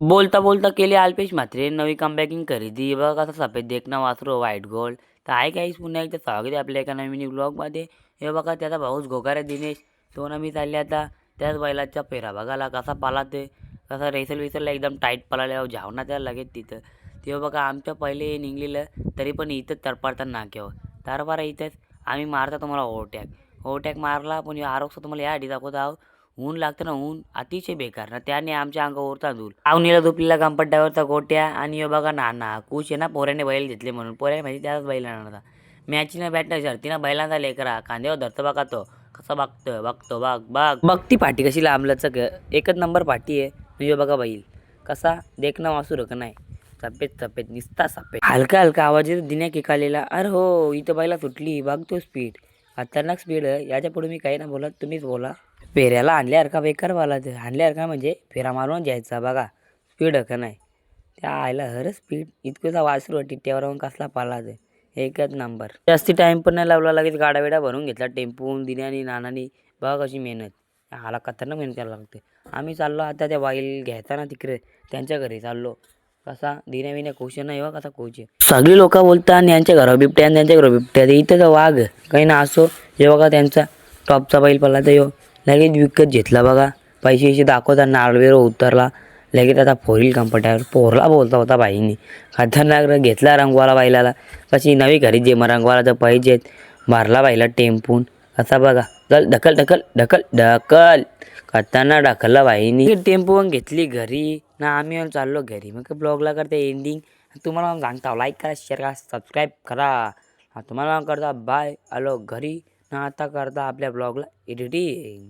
बोलता बोलता केली अल्पेश म्हात्रे नवी कमबॅकिंग खरेदी. बघा कसं सफेद देखणं वासरू व्हाईट गोल्ड. तर आहे काहीच पुन्हा एकदा स्वागत आहे आपल्या एका नवीन ब्लॉगमध्ये. हे बघा त्याचा भाऊच घोकारे दिनेश तो ना मी चालले आता त्याच बैलाचा फेरा बघायला कसा पाला ते कसा रेसल विसरला एकदम टाईट पळाल्यावर झावना त्याला लगेच तिथं. ते बघा आमच्या पहिले निघलेलं तरी पण इथंच तरपाडताना नाक्यावर तरपारा इथंच आम्ही मारता तुम्हाला ओव्हरटॅक मारला. पण आरोग्य तुम्हाला या आधी दाखवत आहो. ऊन लागतं ना ऊन अतिशय बेकार ना त्याने आमच्या अंगावर तांदूळ आवनीला झोपलेला गंपट्ट्यावरचा गोट्या. आणि ह्यो बघा नाना खुश आहे ना पोऱ्याने बैल घेतले म्हणून. पोऱ्या माहिती त्याच बैल आणला मॅचीनं बॅटनं शर्तीनं बैलांचा लेकरा खांद्यावर धरतो बघा तो कसा बघतो बघती पाठी कशी लांबलंच एकच नंबर पाठी आहे. ह्यो बघा बैल कसा देखणं वासू का नाही सफेद निसता सफेद हलका हलका आवाज येतो दिन्या किकालेला. अरे हो इथं बैला सुटली बघतो स्पीड खतरनाक स्पीड आहे. याच्या पुढे मी काही ना बोलत तुम्हीच बोला. फेऱ्याला आणल्यासारखा बेकार वाला आणल्यासारखा म्हणजे फेरा मारून जायचा बघा स्पीड का नाही त्या आयला हर स्पीड इतकंचा वासरू टिट्ट्यावर कसला पाला एकच नंबर. जास्ती टाइम पण नाही लावला लगेच गाडा वेडा भरून घेतला टेम्पून दिन्यानी नानानी. बघा कशी मेहनत हाला खतरनाक मेहनत करायला लागते. आम्ही चाललो आता त्या बैल घ्यायचा ना तिकडे त्यांच्या घरी चाललो. कसा दिन्या विन्या खुश नाही हो कसा खुश आहे. सगळी लोक बोलतात आणि यांच्या घरावर बिबट्या आणि त्यांच्या घरावर बिबट्या इथं तर वाघ काही ना असो. हे बघा त्यांचा टॉपचा बैल पडला तर लगेच विकत घेतला बघा. पैसे दाखवता नारळवेर उतरला लगेच आता फोरील कंपट्यावर पोरला बोलता होता बाईंनी खतरनाक घेतला रंगवाला बैलाला. कशी नवी घरी जे मग रंगवाला तर पाहिजेत भरला बाईला टेम्पून कसा बघा चल ढकल ढकल ढकल ढकल खतरनाक ढकलला बाईंनी. टेम्पो पण घेतली घरी ना आम्ही चाललो घरी. मग ब्लॉगला करते एंडिंग. तुम्हाला सांगता लाईक करा शेअर करा सबस्क्राईब करा. तुम्हाला करता बाय आलो घरी ना आता करता आपल्या ब्लॉगला एडिटिंग.